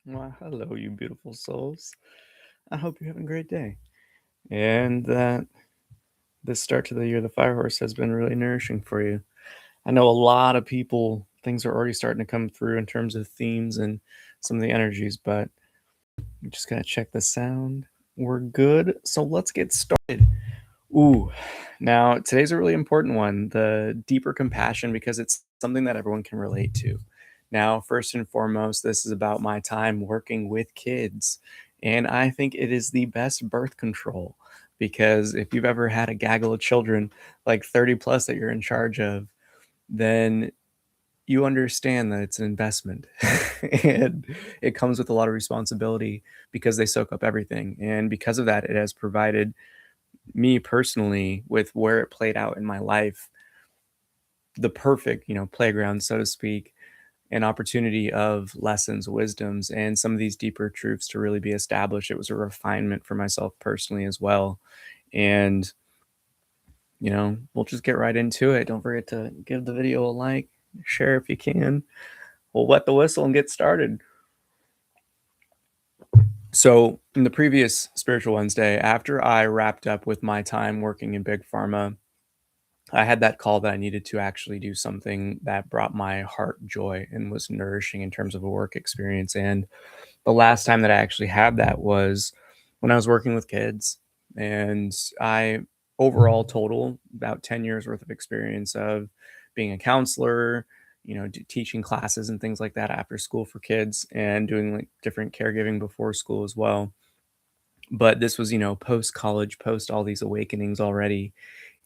Well, hello, you beautiful souls. I hope you're having a great day. And that this start to the year, the Fire Horse, has been really nourishing for you. I know a lot of people, things are already starting to come through in terms of themes and some of the energies, but I'm just going to check the sound. We're good. So let's get started. Ooh, now today's a really important one, the deeper compassion, because it's something that everyone can relate to. Now, first and foremost, this is about my time working with kids. And I think it is the best birth control because if you've ever had a gaggle of children, like 30 plus that you're in charge of, then you understand that it's an investment and it comes with a lot of responsibility because they soak up everything. And because of that, it has provided me personally with where it played out in my life the perfect playground, so to speak, an opportunity of lessons, wisdoms, and some of these deeper truths to really be established. It was a refinement for myself personally as well. And we'll just get right into it. Don't forget to give the video a like, share if you can. We'll wet the whistle and get started. So in the previous Spiritual Wednesday, after I wrapped up with my time working in big pharma, I had that call that I needed to actually do something that brought my heart joy and was nourishing in terms of a work experience. And the last time that I actually had that was when I was working with kids. And I overall total about 10 years worth of experience of being a counselor, teaching classes and things like that after school for kids and doing like different caregiving before school as well. But this was, post college, post all these awakenings already,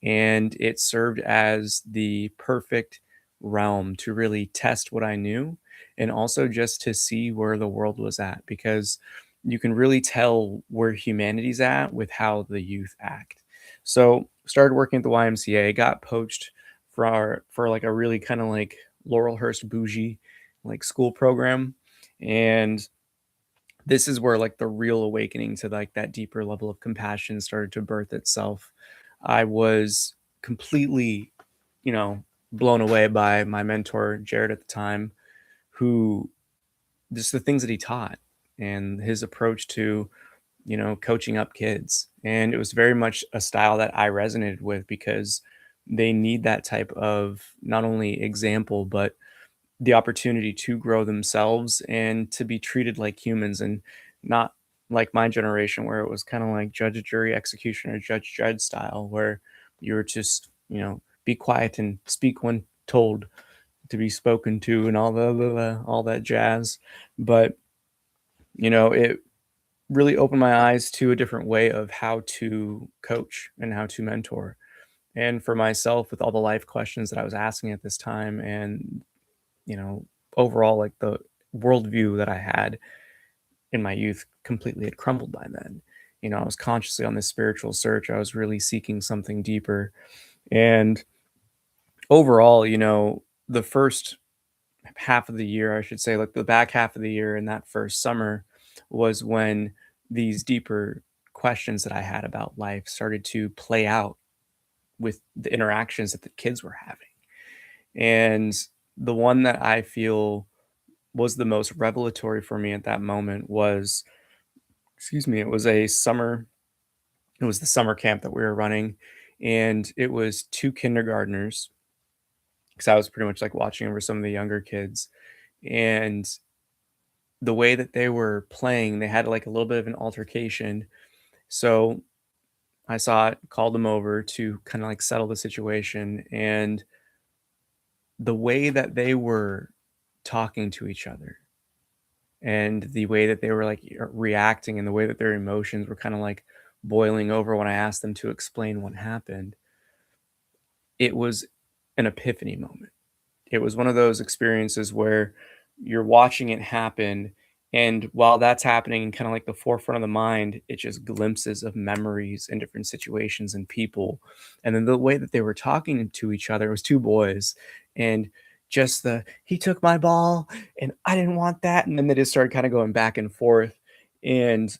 and it served as the perfect realm to really test what I knew and also just to see where the world was at because you can really tell where humanity's at with how the youth act. So started working at the YMCA, got poached for like a really kind of like Laurelhurst bougie like school program, and this is where like the real awakening to like that deeper level of compassion started to birth itself. I was completely, you know, blown away by my mentor, Jared, at the time, who just the things that he taught and his approach to, coaching up kids. And it was very much a style that I resonated with because they need that type of not only example, but the opportunity to grow themselves and to be treated like humans and not like my generation where it was kind of like judge, jury, executioner, judge, judge style, where you were just, be quiet and speak when told to be spoken to and all that jazz. But, it really opened my eyes to a different way of how to coach and how to mentor. And for myself, with all the life questions that I was asking at this time and you know, overall, like the worldview that I had in my youth completely had crumbled by then. I was consciously on this spiritual search. I was really seeking something deeper. And overall, the first half of the year, I should say, like the back half of the year in that first summer was when these deeper questions that I had about life started to play out with the interactions that the kids were having. And the one that I feel was the most revelatory for me at that moment was, excuse me, it was the summer camp that we were running, and it was 2 kindergartners, because I was pretty much, like, watching over some of the younger kids, and the way that they were playing, they had, like, a little bit of an altercation, so I saw it, called them over to kinda, like, settle the situation, and the way that they were talking to each other and the way that they were like reacting and the way that their emotions were kind of like boiling over when I asked them to explain what happened, it was an epiphany moment. It was one of those experiences where you're watching it happen. And while that's happening in kind of like the forefront of the mind, it's just glimpses of memories and different situations and people. And then the way that they were talking to each other, it was 2 boys. And just he took my ball and I didn't want that. And then they just started kind of going back and forth. And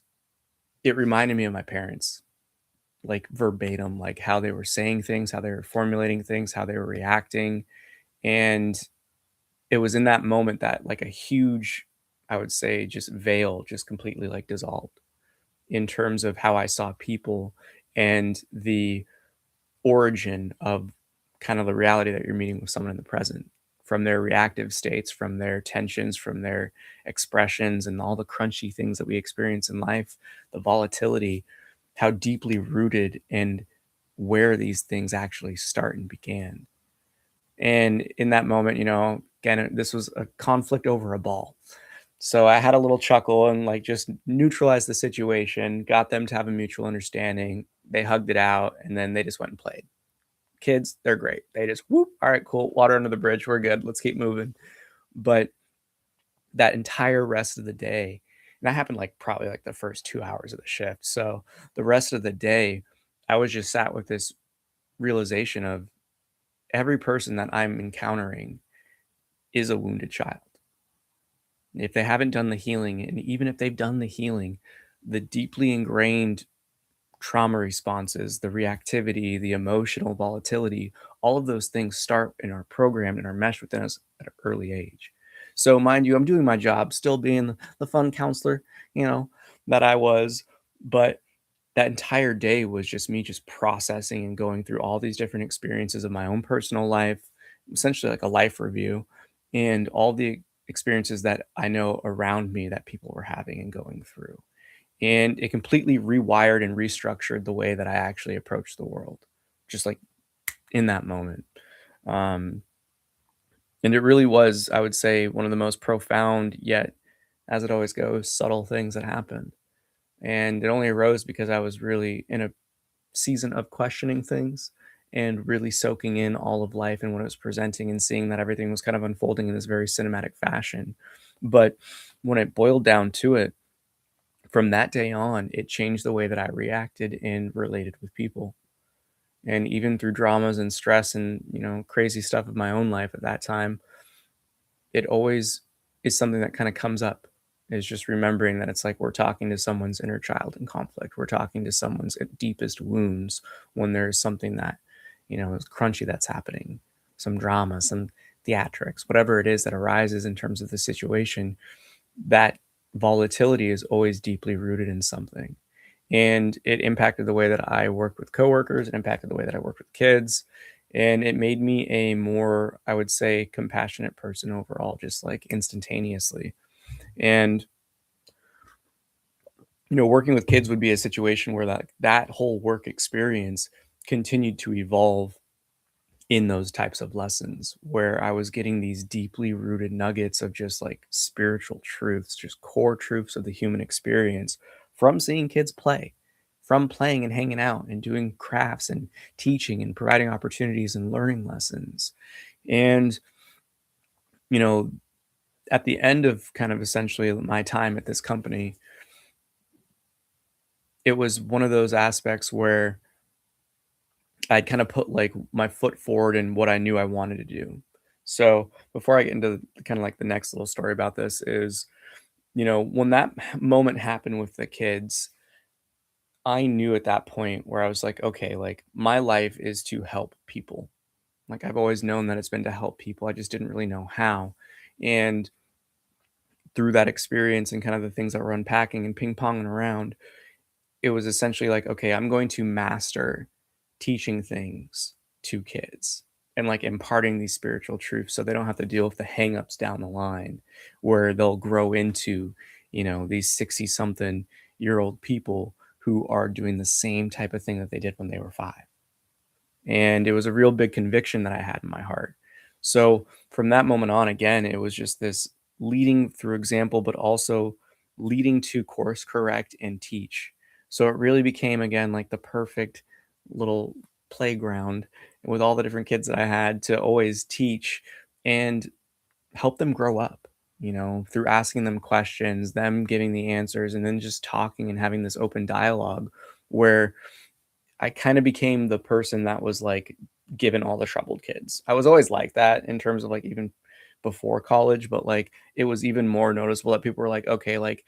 it reminded me of my parents, like verbatim, like how they were saying things, how they were formulating things, how they were reacting. And it was in that moment that like a huge I would say, just veil just completely like dissolved in terms of how I saw people and the origin of kind of the reality that you're meeting with someone in the present, from their reactive states, from their tensions, from their expressions, and all the crunchy things that we experience in life, the volatility, how deeply rooted and where these things actually start and began. And in that moment, again, this was a conflict over a ball. So I had a little chuckle and like just neutralized the situation, got them to have a mutual understanding. They hugged it out and then they just went and played. Kids, they're great. They just whoop, all right, cool. Water under the bridge. We're good. Let's keep moving. But that entire rest of the day, and that happened like probably like the first 2 hours of the shift. So the rest of the day, I was just sat with this realization of every person that I'm encountering is a wounded child. If they haven't done the healing, and even if they've done the healing, the deeply ingrained trauma responses, the reactivity, the emotional volatility, all of those things start and are programmed and are meshed within us at an early age. So, mind you, I'm doing my job, still being the fun counselor, you know, that I was, but that entire day was just me just processing and going through all these different experiences of my own personal life, essentially like a life review, and all the experiences that I know around me that people were having and going through. And it completely rewired and restructured the way that I actually approach the world, just like in that moment. Um, and it really was, I would say, one of the most profound, yet, as it always goes, subtle things that happened. And it only arose because I was really in a season of questioning things and really soaking in all of life and what it was presenting and seeing that everything was kind of unfolding in this very cinematic fashion. But when it boiled down to it, from that day on, it changed the way that I reacted and related with people. And even through dramas and stress and, crazy stuff of my own life at that time, it always is something that kind of comes up, is just remembering that it's like we're talking to someone's inner child in conflict. We're talking to someone's deepest wounds when there's something that, is crunchy that's happening, some drama, some theatrics, whatever it is that arises in terms of the situation. That volatility is always deeply rooted in something. And it impacted the way that I worked with coworkers, it impacted the way that I worked with kids, and it made me a more, I would say, compassionate person overall, just like instantaneously. And, working with kids would be a situation where that whole work experience continued to evolve in those types of lessons where I was getting these deeply rooted nuggets of just like spiritual truths, just core truths of the human experience from seeing kids play, from playing and hanging out and doing crafts and teaching and providing opportunities and learning lessons. And, you know, at the end of kind of essentially my time at this company, it was one of those aspects where I'd kind of put like my foot forward in what I knew I wanted to do. So before I get into kind of like the next little story about this is, when that moment happened with the kids, I knew at that point where I was like, okay, like my life is to help people. Like I've always known that it's been to help people. I just didn't really know how. And through that experience and kind of the things that were unpacking and ping ponging around, it was essentially like, okay, I'm going to master teaching things to kids and like imparting these spiritual truths so they don't have to deal with the hangups down the line where they'll grow into, these 60 something year old people who are doing the same type of thing that they did when they were 5. And it was a real big conviction that I had in my heart. So from that moment on, again, it was just this leading through example, but also leading to course correct and teach. So it really became, again, like the perfect little playground with all the different kids that I had to always teach and help them grow up, through asking them questions, them giving the answers, and then just talking and having this open dialogue where I kinda became the person that was, like, given all the troubled kids. I was always like that in terms of, like, even before college, but, like, it was even more noticeable that people were like, "Okay, like,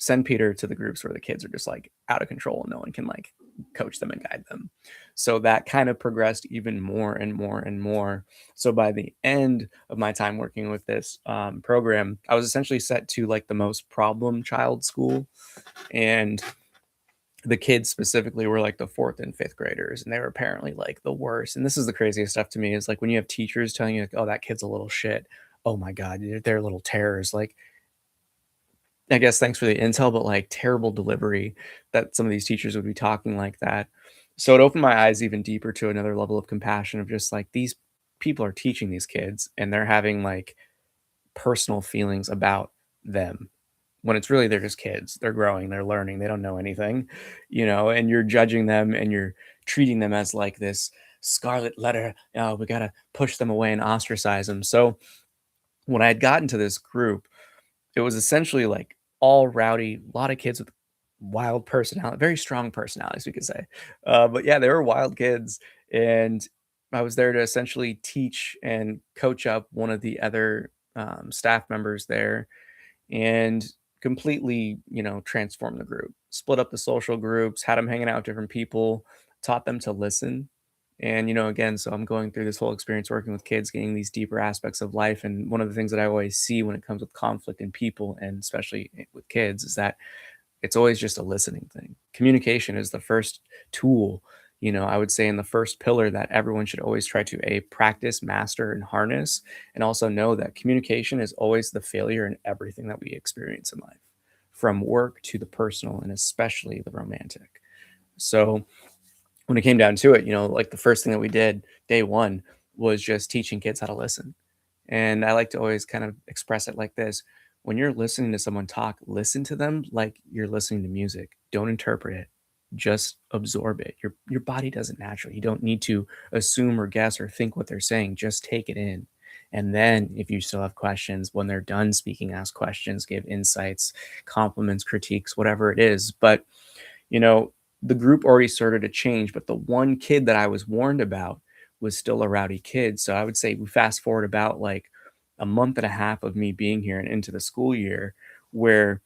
send Peter to the groups where the kids are just like out of control and no one can like coach them and guide them. So that kind of progressed even more and more and more. So by the end of my time working with this program, I was essentially set to like the most problem child school. And the kids specifically were like the fourth and fifth graders, and they were apparently like the worst. And this is the craziest stuff to me is like when you have teachers telling you, like, oh, that kid's a little shit. Oh my God, they're little terrors. Like, I guess thanks for the intel, but like terrible delivery that some of these teachers would be talking like that. So it opened my eyes even deeper to another level of compassion of just like these people are teaching these kids and they're having like personal feelings about them when it's really they're just kids. They're growing, they're learning, they don't know anything, and you're judging them and you're treating them as like this scarlet letter. Oh, we gotta push them away and ostracize them. So when I had gotten to this group, it was essentially like all rowdy, a lot of kids with wild personality, very strong personalities, we could say. But yeah, they were wild kids. And I was there to essentially teach and coach up one of the other staff members there and completely, transform the group, split up the social groups, had them hanging out with different people, taught them to listen. And, again, so I'm going through this whole experience working with kids, getting these deeper aspects of life. And one of the things that I always see when it comes with conflict in people, and especially with kids, is that it's always just a listening thing. Communication is the first tool, I would say in the first pillar that everyone should always try to practice, master, and harness. And also know that communication is always the failure in everything that we experience in life, from work to the personal and especially the romantic. So when it came down to it, like the first thing that we did day one was just teaching kids how to listen. And I like to always kind of express it like this. When you're listening to someone talk, listen to them like you're listening to music. Don't interpret it. Just absorb it. Your body does it naturally. You don't need to assume or guess or think what they're saying. Just take it in. And then if you still have questions, when they're done speaking, ask questions, give insights, compliments, critiques, whatever it is. But you know, the group already started to change, but the one kid that I was warned about was still a rowdy kid. So I would say we fast forward about like a month and a half of me being here and into the school year where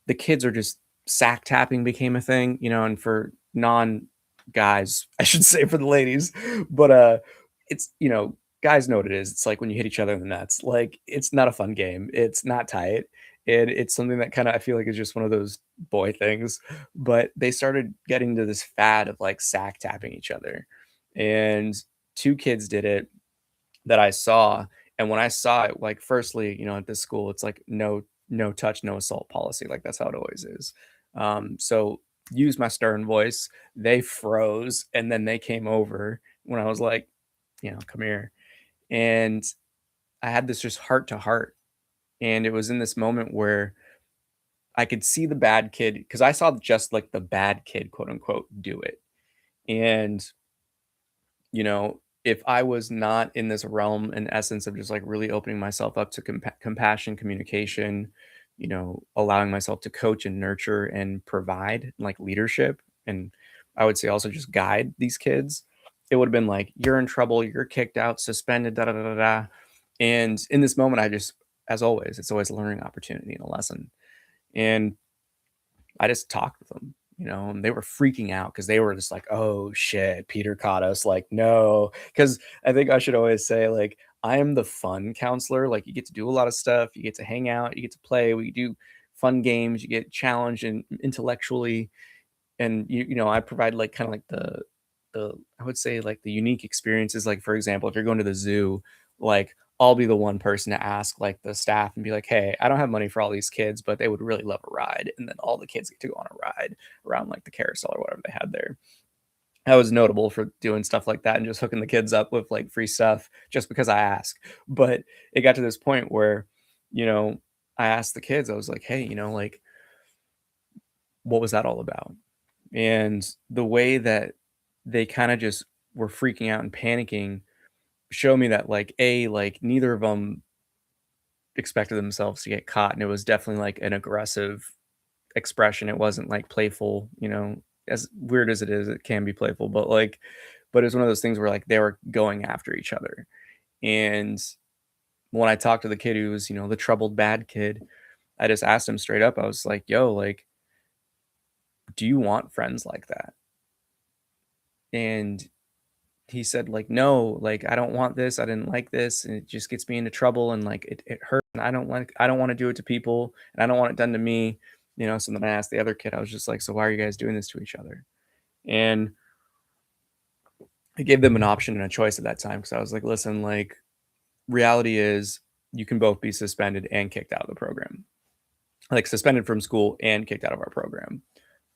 the kids are just sack tapping became a thing, and for non guys, I should say for the ladies, but it's guys know what it is. It's like when you hit each other in the nuts. Like it's not a fun game. It's not tight. And it's something that kind of I feel like is just one of those boy things. But they started getting to this fad of like sack tapping each other. And two kids did it that I saw, and when I saw it, like, firstly, at this school, it's like no touch, no assault policy, like, that's how it always is. So use my stern voice, they froze, and then they came over when I was like, "Come here." And I had this just heart to heart, and it was in this moment where I could see the bad kid because I saw just, like, the bad kid, quote, unquote, do it, and if I was not in this realm in essence of just like really opening myself up to compassion, communication, allowing myself to coach and nurture and provide like leadership, and I would say also just guide these kids, it would have been like, you're in trouble, you're kicked out, suspended, da da da da. Da. And in this moment, I just, as always, it's always a learning opportunity and a lesson. And I just talked with them, and they were freaking out because they were just like, "Oh shit, Peter caught us." Like, no, because I think I should always say, like, I am the fun counselor. Like, you get to do a lot of stuff, you get to hang out, you get to play, we do fun games, you get challenged and intellectually, and I provide like kind of like the I would say like the unique experiences. Like for example, if you're going to the zoo, like I'll be the one person to ask like the staff and be like, "Hey, I don't have money for all these kids, but they would really love a ride." And then all the kids get to go on a ride around like the carousel or whatever they had there. I was notable for doing stuff like that and just hooking the kids up with like free stuff just because I asked. But it got to this point where, you know, I asked the kids, I was like, "Hey, like what was that all about?" And the way that they kind of just were freaking out and panicking show me that like like neither of them expected themselves to get caught, and it was definitely like an aggressive expression. It wasn't like playful, as weird as it is, it can be playful, but like but it's one of those things where like they were going after each other. And when I talked to the kid who was, the troubled bad kid, I just asked him straight up. I was like, "Yo, like, do you want friends like that?" And he said, like, "No, like, I don't want this. I didn't like this, and it just gets me into trouble, and like it hurts. And I don't want to do it to people, and I don't want it done to me." So then I asked the other kid, I was just like, "So why are you guys doing this to each other?" And I gave them an option and a choice at that time because I was like, "Listen, like, reality is you can both be suspended and kicked out of the program, like suspended from school and kicked out of our program."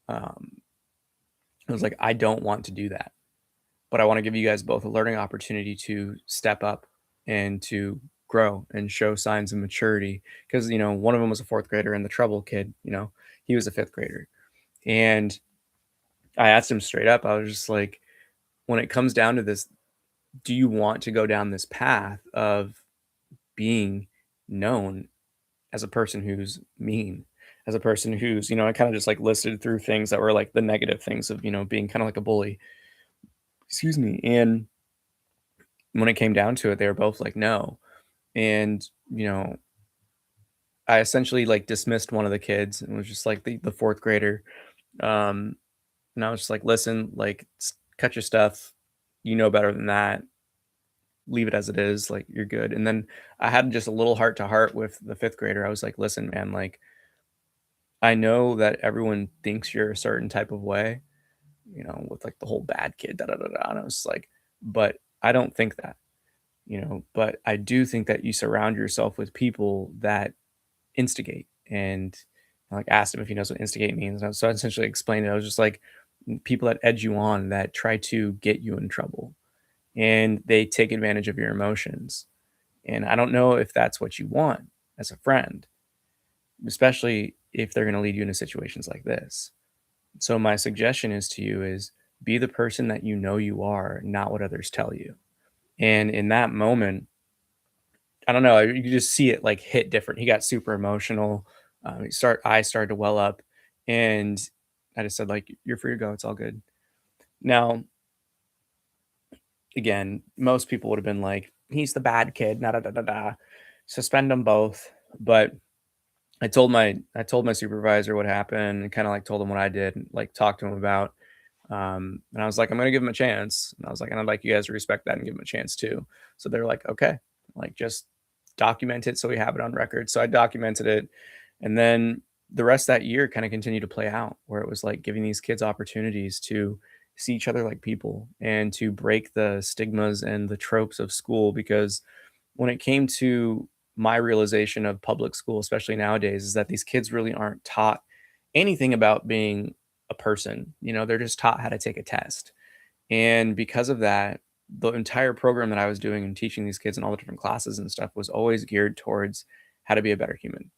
Um, I was like, "I don't want to do that, but I want to give you guys both a learning opportunity to step up and to grow and show signs of maturity." Because, one of them was a fourth grader and the trouble kid, he was a fifth grader. And I asked him straight up, I was just like, when it comes down to this, do you want to go down this path of being known as a person who's mean, as a person who's, I kind of just like listed through things that were like the negative things of, being kind of like a bully, excuse me. And when it came down to it, they were both like, no. And, I essentially like dismissed one of the kids and was just like the fourth grader. Um, and I was just like, listen, like, cut your stuff. You know better than that. Leave it as it is. Like, you're good. And then I had just a little heart to heart with the fifth grader. I was like, listen, man, like, I know that everyone thinks you're a certain type of way, with like the whole bad kid, da da da da. And I was like, but I don't think that, but I do think that you surround yourself with people that instigate. And I like asked him if he knows what instigate means. So I essentially explained it. I was just like, people that edge you on, that try to get you in trouble, and they take advantage of your emotions. And I don't know if that's what you want as a friend, especially if they're going to lead you into situations like this. So my suggestion is to you is be the person that you know you are, not what others tell you. And in that moment, I don't know, you could just see it like hit different. He got super emotional. I started to well up, and I just said like, "You're free to go. It's all good." Now, again, most people would have been like, "He's the bad kid." Da da da da da. Suspend them both. But I told my supervisor what happened and kind of like told him what I did, and like talked to him about. And I was like, "I'm gonna give him a chance." And I was like, "And I'd like you guys to respect that and give him a chance too." So they're like, "Okay, like just document it so we have it on record." So I documented it, and then the rest of that year kind of continued to play out, where it was like giving these kids opportunities to see each other like people and to break the stigmas and the tropes of school. Because when it came to my realization of public school, especially nowadays, is that these kids really aren't taught anything about being a person. They're just taught how to take a test. And because of that, the entire program that I was doing and teaching these kids in all the different classes and stuff was always geared towards how to be a better human.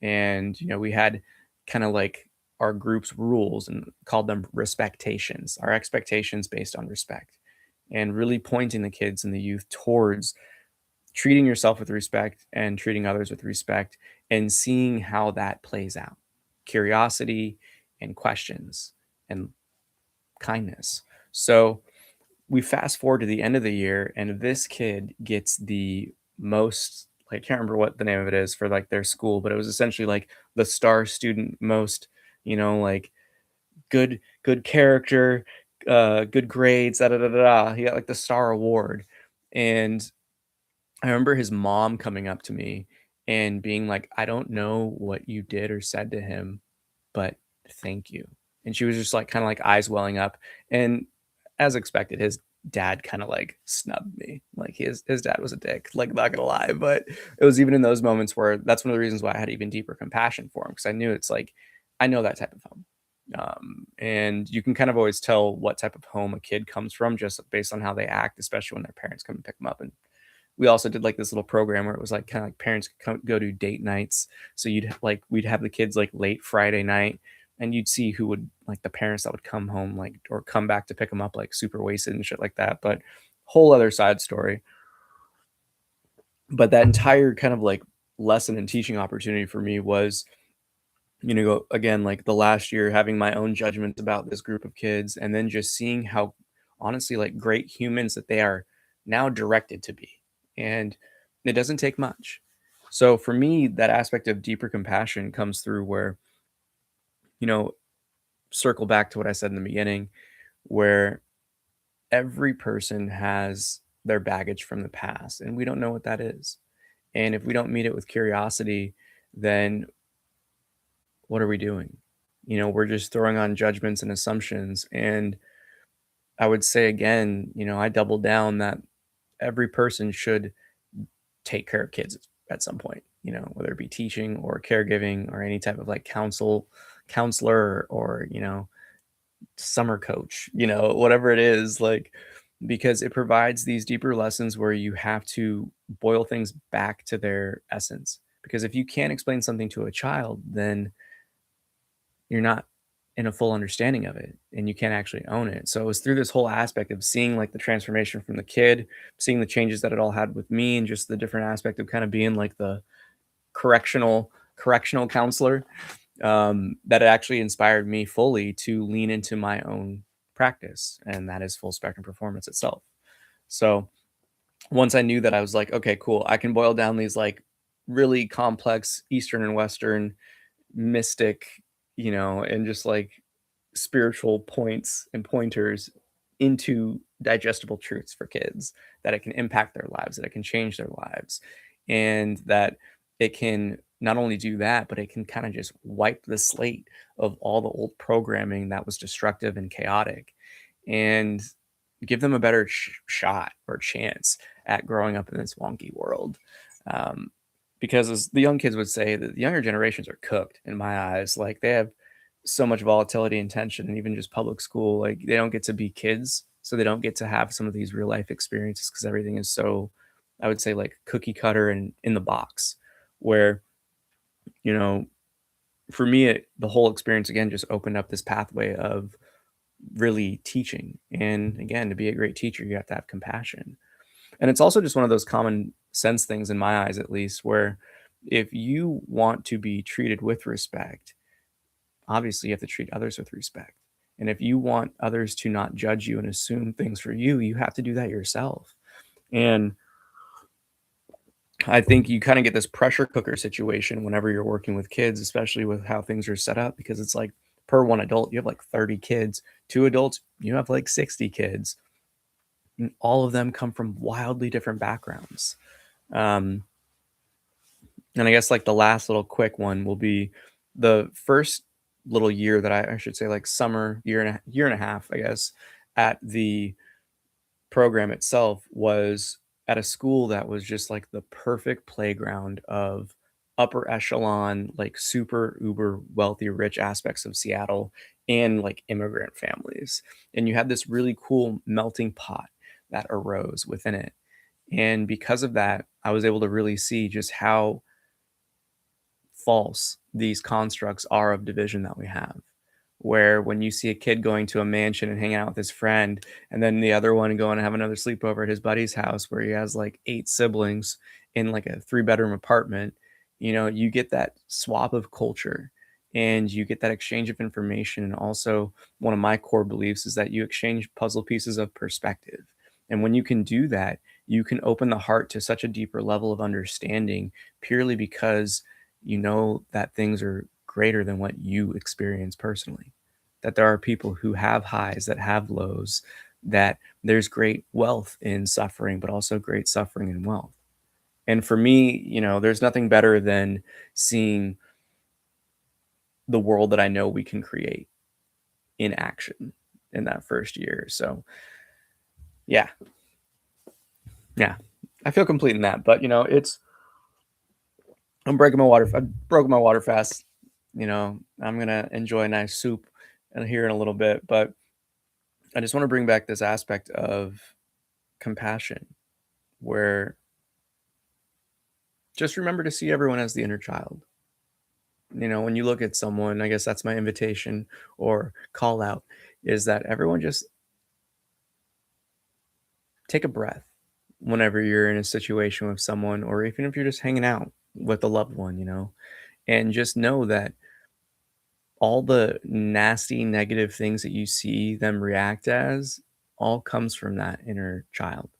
And, we had kind of like our group's rules and called them respectations, our expectations based on respect, and really pointing the kids and the youth towards treating yourself with respect and treating others with respect and seeing how that plays out. Curiosity and questions and kindness. So we fast forward to the end of the year, and this kid gets the most, I can't remember what the name of it is for like their school, but it was essentially like the star student, most, like good character, good grades, da da da da. He got like the star award. And I remember his mom coming up to me and being like, "I don't know what you did or said to him, but thank you." And she was just like, kind of like eyes welling up. And as expected, his dad kind of like snubbed me. Like his dad was a dick, like not gonna lie. But it was even in those moments where that's one of the reasons why I had even deeper compassion for him, because I knew it's like I know that type of home. And you can kind of always tell what type of home a kid comes from just based on how they act, especially when their parents come and pick them up. And we also did like this little program where it was like kind of like parents could go to date nights. So we'd have the kids like late Friday night, and you'd see who would like the parents that would come home like or come back to pick them up like super wasted and shit like that. But whole other side story. But that entire kind of like lesson and teaching opportunity for me was, again, like the last year having my own judgments about this group of kids, and then just seeing how honestly like great humans that they are now directed to be. And it doesn't take much. So for me, that aspect of deeper compassion comes through where, you know, circle back to what I said in the beginning, where every person has their baggage from the past, and we don't know what that is. And if we don't meet it with curiosity, then what are we doing? We're just throwing on judgments and assumptions. And I would say again, I double down that every person should take care of kids at some point, whether it be teaching or caregiving or any type of like counselor or, summer coach, whatever it is, like, because it provides these deeper lessons where you have to boil things back to their essence. Because if you can't explain something to a child, then you're not in a full understanding of it and you can't actually own it. So it was through this whole aspect of seeing like the transformation from the kid, seeing the changes that it all had with me, and just the different aspect of kind of being like the correctional counselor, that it actually inspired me fully to lean into my own practice, and that is full spectrum performance itself. So once I knew that, I was like, okay, cool. I can boil down these like really complex Eastern and Western mystic, and just like spiritual points and pointers into digestible truths for kids, that it can impact their lives, that it can change their lives, and that it can not only do that, but it can kind of just wipe the slate of all the old programming that was destructive and chaotic, and give them a better shot or chance at growing up in this wonky world. Um, because as the young kids would say, that the younger generations are cooked in my eyes. Like they have so much volatility and tension, and even just public school, like they don't get to be kids, so they don't get to have some of these real life experiences because everything is so, I would say, like cookie cutter and in the box. Where, you know, for me, the whole experience again just opened up this pathway of really teaching. And again, to be a great teacher, you have to have compassion. And it's also just one of those common sense things in my eyes, at least, where if you want to be treated with respect, obviously you have to treat others with respect. And if you want others to not judge you and assume things for you, you have to do that yourself. And I think you kind of get this pressure cooker situation whenever you're working with kids, especially with how things are set up, because it's like per one adult, you have like 30 kids, two adults, you have like 60 kids. And all of them come from wildly different backgrounds. Um, and I guess like the last little quick one will be the first little year that I should say like summer year and a half, I guess, at the program itself was at a school that was just like the perfect playground of upper echelon, like super uber wealthy, rich aspects of Seattle and like immigrant families. And you had this really cool melting pot that arose within it. And because of that, I was able to really see just how false these constructs are of division that we have. Where when you see a kid going to a mansion and hanging out with his friend, and then the other one going to have another sleepover at his buddy's house where he has like eight siblings in like a three-bedroom apartment, you get that swap of culture and you get that exchange of information. And also, one of my core beliefs is that you exchange puzzle pieces of perspective. And when you can do that, you can open the heart to such a deeper level of understanding purely because you know that things are greater than what you experience personally. That there are people who have highs, that have lows, that there's great wealth in suffering, but also great suffering in wealth. And for me, there's nothing better than seeing the world that I know we can create in action in that first year. So, yeah, yeah, I feel complete in that. But, I'm breaking my water. I broke my water fast. I'm gonna enjoy a nice soup here in a little bit, but I just want to bring back this aspect of compassion, where just remember to see everyone as the inner child. When you look at someone, I guess that's my invitation or call out, is that everyone just take a breath whenever you're in a situation with someone, or even if you're just hanging out with a loved one, and just know that all the nasty negative things that you see them react as all comes from that inner child.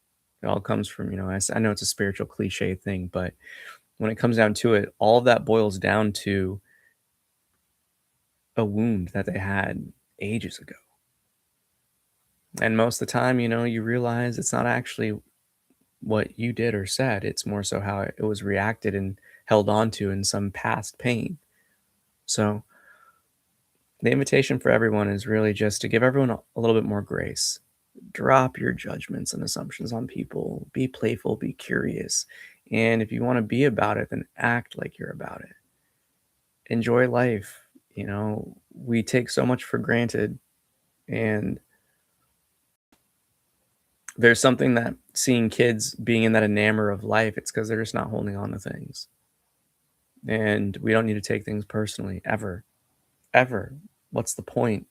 It all comes from, I know it's a spiritual cliche thing, but when it comes down to it, all of that boils down to a wound that they had ages ago. And most of the time, you realize it's not actually what you did or said. It's more so how it was reacted and held on to in some past pain. So the invitation for everyone is really just to give everyone a little bit more grace. Drop your judgments and assumptions on people. Be playful, be curious. And if you want to be about it, then act like you're about it. Enjoy life. We take so much for granted. And there's something that seeing kids being in that enamor of life, it's because they're just not holding on to things. And we don't need to take things personally, ever. Ever. What's the point?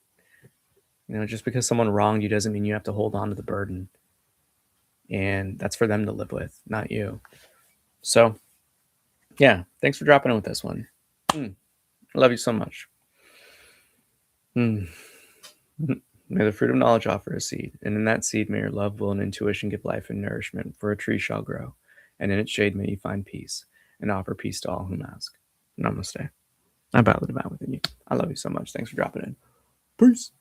Just because someone wronged you doesn't mean you have to hold on to the burden. And that's for them to live with, not you. So, yeah, thanks for dropping in with this one. I love you so much. May the fruit of knowledge offer a seed, and in that seed may your love, will, and intuition give life and nourishment, for a tree shall grow, and in its shade may you find peace, and offer peace to all whom ask. Namaste. I bow the divine within you. I love you so much. Thanks for dropping in. Peace.